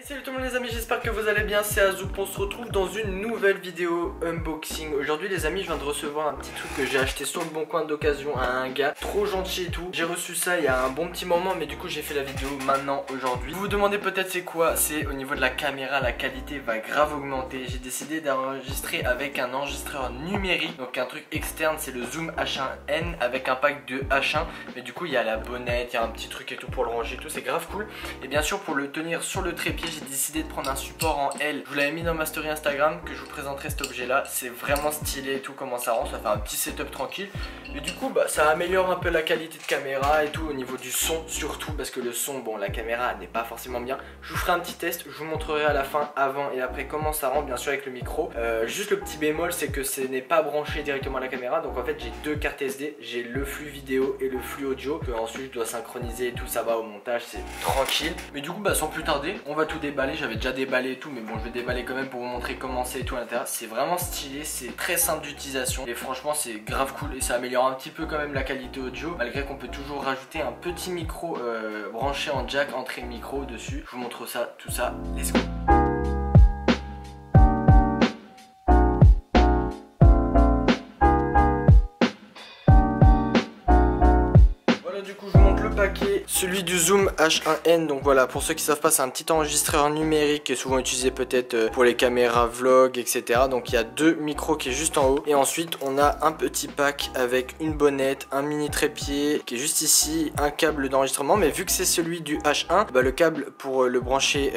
Salut tout le monde les amis, j'espère que vous allez bien, c'est Azoop, on se retrouve dans une nouvelle vidéo unboxing. Aujourd'hui les amis, je viens de recevoir un petit truc que j'ai acheté sur le bon coin d'occasion à un gars, trop gentil et tout. J'ai reçu ça il y a un bon petit moment, mais du coup j'ai fait la vidéo maintenant, aujourd'hui. Vous vous demandez peut-être c'est quoi, c'est au niveau de la caméra, la qualité va grave augmenter. J'ai décidé d'enregistrer avec un enregistreur numérique, donc un truc externe, c'est le Zoom H1N avec un pack de H1. Mais du coup il y a la bonnette, il y a un petit truc et tout pour le ranger et tout, c'est grave cool. Et bien sûr pour le tenir sur le trépied, j'ai décidé de prendre un support en L. Je vous l'avais mis dans ma story Instagram que je vous présenterai cet objet là. C'est vraiment stylé et tout, comment ça rend. Ça fait un petit setup tranquille. Et du coup bah, ça améliore un peu la qualité de caméra et tout au niveau du son surtout. Parce que le son, bon la caméra n'est pas forcément bien. Je vous ferai un petit test, je vous montrerai à la fin avant et après comment ça rend bien sûr avec le micro. Juste le petit bémol c'est que ce n'est pas branché directement à la caméra. Donc en fait j'ai deux cartes SD. J'ai le flux vidéo et le flux audio que ensuite je dois synchroniser et tout, ça va au montage, c'est tranquille. Mais du coup bah sans plus tarder on va tout déballer. J'avais déjà déballé et tout, mais bon je vais déballer quand même pour vous montrer comment c'est et tout à l'intérieur. C'est vraiment stylé, c'est très simple d'utilisation et franchement c'est grave cool et ça améliore un petit peu quand même la qualité audio, malgré qu'on peut toujours rajouter un petit micro branché en jack entrée micro dessus. Je vous montre ça, tout ça, let's go. Celui du Zoom H1N, donc voilà, pour ceux qui savent pas, c'est un petit enregistreur numérique qui est souvent utilisé peut-être pour les caméras vlog, etc. Donc il y a deux micros qui est juste en haut et ensuite on a un petit pack avec une bonnette, un mini trépied qui est juste ici, un câble d'enregistrement, mais vu que c'est celui du H1, bah, le câble pour le brancher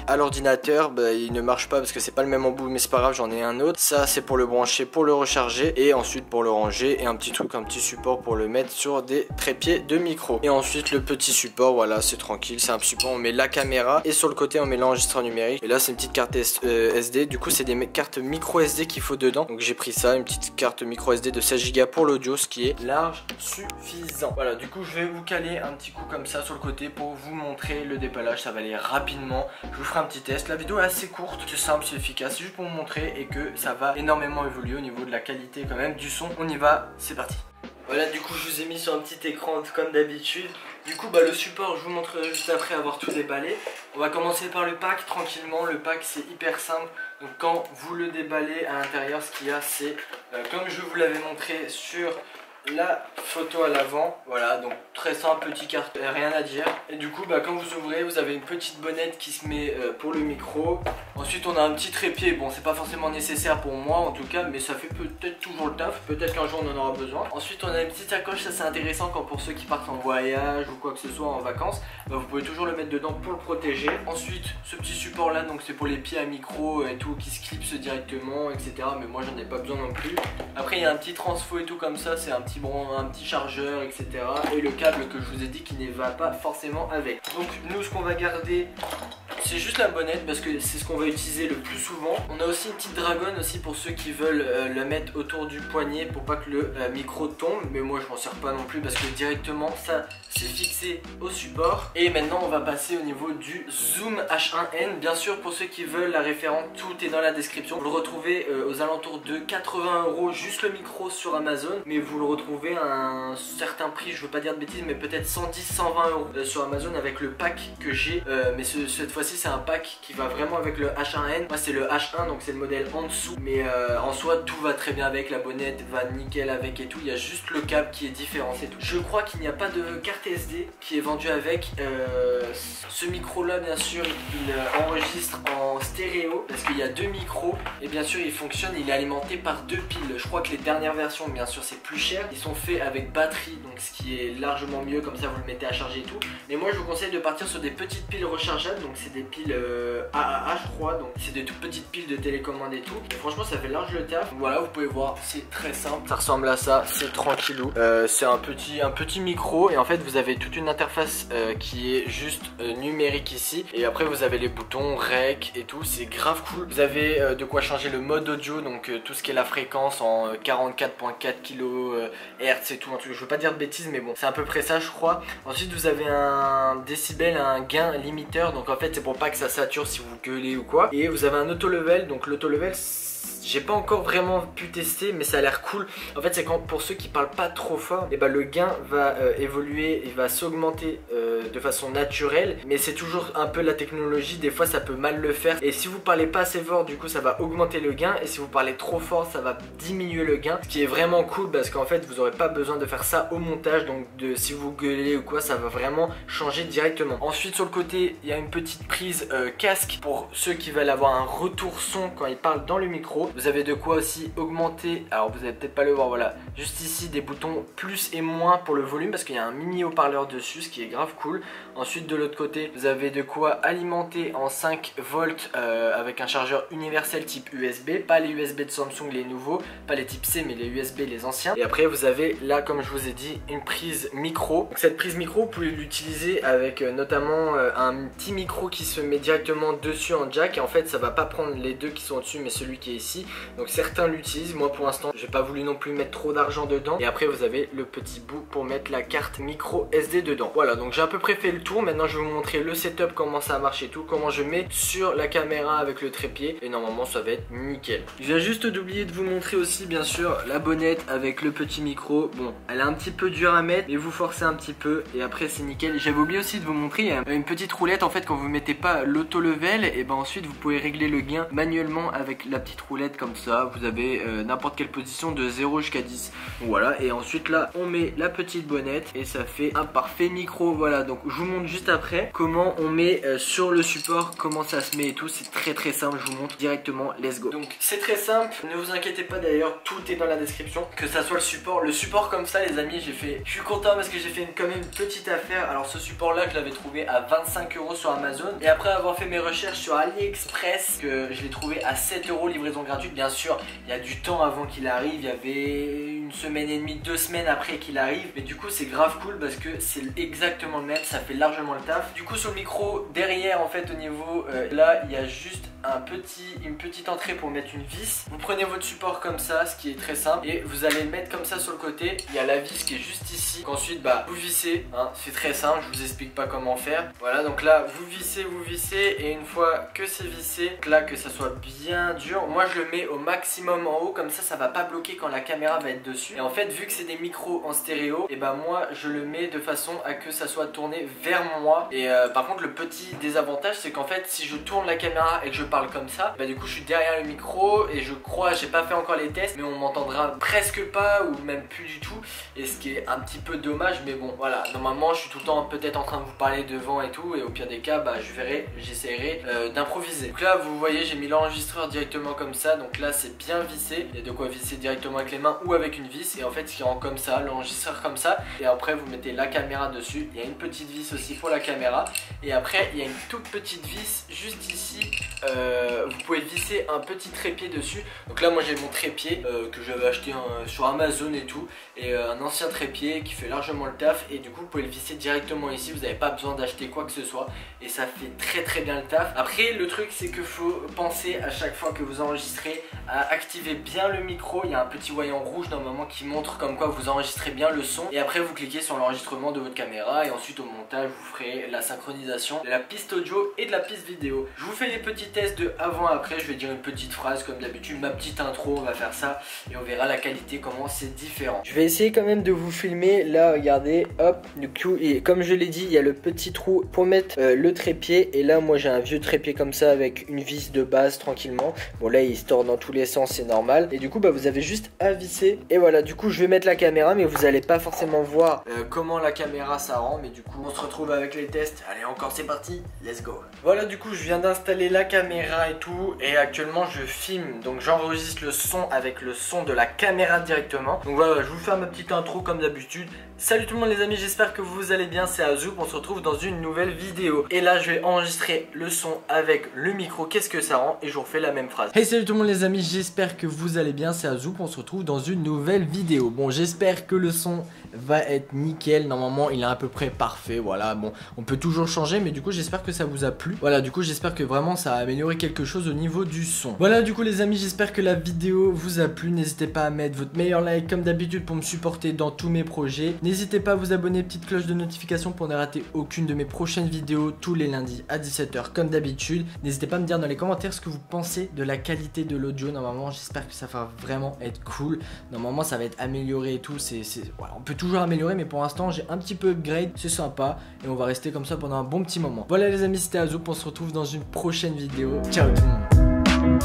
à l'ordinateur, bah, il ne marche pas parce que c'est pas le même embout, mais c'est pas grave, j'en ai un autre. Ça c'est pour le brancher, pour le recharger et ensuite pour le ranger et un petit truc, un petit support pour le mettre sur des trépieds de micro. Et ensuite le petit support, voilà, c'est tranquille, c'est un support, on met la caméra et sur le côté on met l'enregistreur numérique. Et là c'est une petite carte SD, du coup c'est des cartes micro SD qu'il faut dedans. Donc j'ai pris ça, une petite carte micro SD de 16 Go pour l'audio, ce qui est large suffisant. Voilà, du coup je vais vous caler un petit coup comme ça sur le côté pour vous montrer le déballage, ça va aller rapidement. Je vous ferai un petit test, la vidéo est assez courte, c'est simple, c'est efficace, c'est juste pour vous montrer et que ça va énormément évoluer au niveau de la qualité quand même du son. On y va, c'est parti. Voilà, du coup je vous ai mis sur un petit écran comme d'habitude. Du coup bah le support je vous montrerai juste après avoir tout déballé. On va commencer par le pack tranquillement. Le pack c'est hyper simple. Donc quand vous le déballez à l'intérieur, ce qu'il y a c'est comme je vous l'avais montré sur la photo à l'avant, voilà, donc très simple, petit carte, rien à dire. Et du coup bah quand vous ouvrez, vous avez une petite bonnette qui se met pour le micro. Ensuite on a un petit trépied, bon c'est pas forcément nécessaire pour moi en tout cas, mais ça fait peut-être toujours le taf, peut-être qu'un jour on en aura besoin. Ensuite on a une petite sacoche, ça c'est intéressant quand pour ceux qui partent en voyage ou quoi que ce soit en vacances, bah, vous pouvez toujours le mettre dedans pour le protéger. Ensuite ce petit support là, donc c'est pour les pieds à micro et tout qui se clipsent directement, etc. Mais moi j'en ai pas besoin non plus. Après il y a un petit transfo et tout comme ça, c'est un petit chargeur, etc. Et le câble que je vous ai dit qui ne va pas forcément avec. Donc nous ce qu'on va garder c'est juste la bonnette parce que c'est ce qu'on va utiliser le plus souvent. On a aussi une petite dragonne aussi pour ceux qui veulent le mettre autour du poignet pour pas que le micro tombe. Mais moi je m'en sers pas non plus parce que directement ça c'est fixé au support. Et maintenant on va passer au niveau du Zoom H1N. Bien sûr pour ceux qui veulent la référence, tout est dans la description. Vous le retrouvez aux alentours de 80 € juste le micro sur Amazon. Mais vous le retrouvez à un certain prix, je veux pas dire de bêtises, mais peut-être 110-120 € sur Amazon avec le pack que j'ai. Mais cette fois-ci c'est un pack qui va vraiment avec le H1N. Moi c'est le H1 donc c'est le modèle en dessous. Mais en soi tout va très bien avec, la bonnette va nickel avec et tout. Il y a juste le câble qui est différent, c'est tout. Je crois qu'il n'y a pas de carte SD qui est vendue avec. Ce micro là bien sûr il enregistre en stéréo parce qu'il y a deux micros. Et bien sûr il fonctionne, il est alimenté par deux piles. Je crois que les dernières versions bien sûr c'est plus cher. Ils sont faits avec batterie, donc ce qui est largement mieux, comme ça vous le mettez à charger et tout. Mais moi je vous conseille de partir sur des petites piles rechargeables, donc c'est des piles AAA je crois, donc c'est des toutes petites piles de télécommande et tout. Et franchement ça fait large le taf. Donc voilà, vous pouvez voir, c'est très simple, ça ressemble à ça, c'est tranquillou. C'est un petit micro et en fait vous avez toute une interface qui est juste numérique ici. Et après vous avez les boutons rec et tout, c'est grave cool. Vous avez de quoi changer le mode audio, donc tout ce qui est la fréquence en 44.4 kHz et tout, un truc, je veux pas dire de bêtises mais bon c'est à peu près ça je crois. Ensuite vous avez un décibel, un gain limiteur, donc en fait c'est pour pas que ça sature si vous gueulez ou quoi. Et vous avez un auto level, donc l'auto level j'ai pas encore vraiment pu tester mais ça a l'air cool. En fait c'est quand pour ceux qui parlent pas trop fort, et bah le gain va évoluer, il va s'augmenter de façon naturelle, mais c'est toujours un peu la technologie, des fois ça peut mal le faire, et si vous parlez pas assez fort, du coup ça va augmenter le gain, et si vous parlez trop fort, ça va diminuer le gain, ce qui est vraiment cool parce qu'en fait vous aurez pas besoin de faire ça au montage, donc si vous gueulez ou quoi, ça va vraiment changer directement. Ensuite sur le côté, il y a une petite prise casque pour ceux qui veulent avoir un retour son quand ils parlent dans le micro. Vous avez de quoi aussi augmenter, alors vous allez peut-être pas le voir, voilà, juste ici des boutons plus et moins pour le volume parce qu'il y a un mini haut-parleur dessus, ce qui est grave cool. Ensuite de l'autre côté, vous avez de quoi alimenter en 5 volts avec un chargeur universel type USB, pas les USB de Samsung les nouveaux, pas les type C mais les USB les anciens. Et après vous avez là, comme je vous ai dit, une prise micro. Donc cette prise micro, vous pouvez l'utiliser avec notamment un petit micro qui se met directement dessus en jack, et en fait ça va pas prendre les deux qui sont au-dessus mais celui qui est ici. Donc certains l'utilisent, moi pour l'instant j'ai pas voulu non plus mettre trop d'argent dedans. Et après vous avez le petit bout pour mettre la carte micro SD dedans. Voilà, donc j'ai à peu près fait le tour. Maintenant je vais vous montrer le setup, comment ça marche et tout, comment je mets sur la caméra avec le trépied, et normalement ça va être nickel. Je viens juste d'oublier de vous montrer aussi bien sûr la bonnette avec le petit micro. Bon, elle est un petit peu dure à mettre, mais vous forcez un petit peu et après c'est nickel. J'avais oublié aussi de vous montrer, il y a une petite roulette en fait. Quand vous mettez pas l'auto level, et ben ensuite vous pouvez régler le gain manuellement avec la petite roulette comme ça. Vous avez n'importe quelle position de 0 jusqu'à 10. Donc voilà, et ensuite là on met la petite bonnette et ça fait un parfait micro. Voilà, donc je vous montre juste après comment on met sur le support, comment ça se met et tout. C'est très simple, je vous montre directement, let's go. Donc c'est très simple, ne vous inquiétez pas, d'ailleurs tout est dans la description, que ça soit le support comme ça les amis. Je suis content parce que j'ai fait quand même une petite affaire. Alors ce support là je l'avais trouvé à 25 € sur Amazon, et après avoir fait mes recherches sur AliExpress, que je l'ai trouvé à 7 € livraison gratuite. Bien sûr il y a du temps avant qu'il arrive, il y avait une semaine et demie, 2 semaines après qu'il arrive, mais du coup c'est grave cool parce que c'est exactement le même, ça fait largement le taf. Du coup sur le micro derrière en fait au niveau là il y a juste une petite entrée pour mettre une vis. Vous prenez votre support comme ça, ce qui est très simple, et vous allez le mettre comme ça sur le côté. Il y a la vis qui est juste ici, qu'ensuite bah vous vissez, hein, c'est très simple, je vous explique pas comment faire. Voilà, donc là vous vissez, et une fois que c'est vissé, là que ça soit bien dur, moi je le mets au maximum en haut, comme ça va pas bloquer quand la caméra va être dessus. Et en fait vu que c'est des micros en stéréo, et bah moi je le mets de façon à que ça soit tourné vers moi. Et par contre le petit désavantage c'est qu'en fait si je tourne la caméra et que je parle comme ça, bah du coup je suis derrière le micro, et je crois, j'ai pas fait encore les tests, mais on m'entendra presque pas ou même plus du tout, et ce qui est un petit peu dommage. Mais bon voilà, normalement je suis tout le temps peut-être en train de vous parler devant et tout, et au pire des cas bah j'essaierai d'improviser. Donc là vous voyez j'ai mis l'enregistreur directement comme ça, donc là c'est bien vissé, il y a de quoi visser directement avec les mains ou avec une vis, et en fait ce qui rend comme ça, l'enregistreur comme ça, et après vous mettez la caméra dessus. Il y a une petite vis aussi pour la caméra, et après il y a une toute petite vis juste ici, vous pouvez visser un petit trépied dessus. Donc là moi j'ai mon trépied que j'avais acheté sur Amazon et tout, et un ancien trépied qui fait largement le taf, et du coup vous pouvez le visser directement ici, vous n'avez pas besoin d'acheter quoi que ce soit, et ça fait très bien le taf. Après le truc c'est que faut penser à chaque fois que vous enregistrez à activer bien le micro. Il y a un petit voyant rouge normalement qui montre comme quoi vous enregistrez bien le son, et après vous cliquez sur l'enregistrement de votre caméra, et ensuite au montage vous ferez la synchronisation de la piste audio et de la piste vidéo. Je vous fais les petits tests de avant-après, je vais dire une petite phrase comme d'habitude, ma petite intro, on va faire ça et on verra la qualité, comment c'est différent. Je vais essayer quand même de vous filmer. Là regardez, hop, du coup, et comme je l'ai dit, il y a le petit trou pour mettre le trépied, et là moi j'ai un vieux trépied comme ça avec une vis de base tranquillement. Bon là il se tord dans tous les sens, c'est normal, et du coup bah vous avez juste à visser, et voilà. Du coup je vais mettre la caméra, mais vous allez pas forcément voir comment la caméra ça rend, mais du coup on se retrouve avec les tests. Allez encore, c'est parti, let's go. Voilà, du coup je viens d'installer la caméra et tout, et actuellement je filme, donc j'enregistre le son avec le son de la caméra directement. Donc voilà, je vous fais ma petite intro comme d'habitude. Salut tout le monde les amis, j'espère que vous allez bien, c'est Azup, on se retrouve dans une nouvelle vidéo. Et là je vais enregistrer le son avec le micro, qu'est-ce que ça rend, et je vous refais la même phrase. Hey salut tout le monde les amis, j'espère que vous allez bien, c'est Azup, on se retrouve dans une nouvelle vidéo. Bon, j'espère que le son va être nickel, normalement il est à peu près parfait, voilà. Bon, on peut toujours changer, mais du coup j'espère que ça vous a plu. Voilà, du coup j'espère que vraiment ça a amélioré quelque chose au niveau du son. Voilà, du coup les amis, j'espère que la vidéo vous a plu. N'hésitez pas à mettre votre meilleur like comme d'habitude pour me supporter dans tous mes projets. N'hésitez pas à vous abonner, petite cloche de notification pour ne rater aucune de mes prochaines vidéos tous les lundis à 17 h comme d'habitude. N'hésitez pas à me dire dans les commentaires ce que vous pensez de la qualité de l'audio. Normalement j'espère que ça va vraiment être cool. Normalement ça va être amélioré et tout. Voilà, on peut toujours améliorer, mais pour l'instant j'ai un petit peu upgrade, c'est sympa et on va rester comme ça pendant un bon petit moment. Voilà les amis, c'était Azoup, on se retrouve dans une prochaine vidéo. Ciao tout le monde.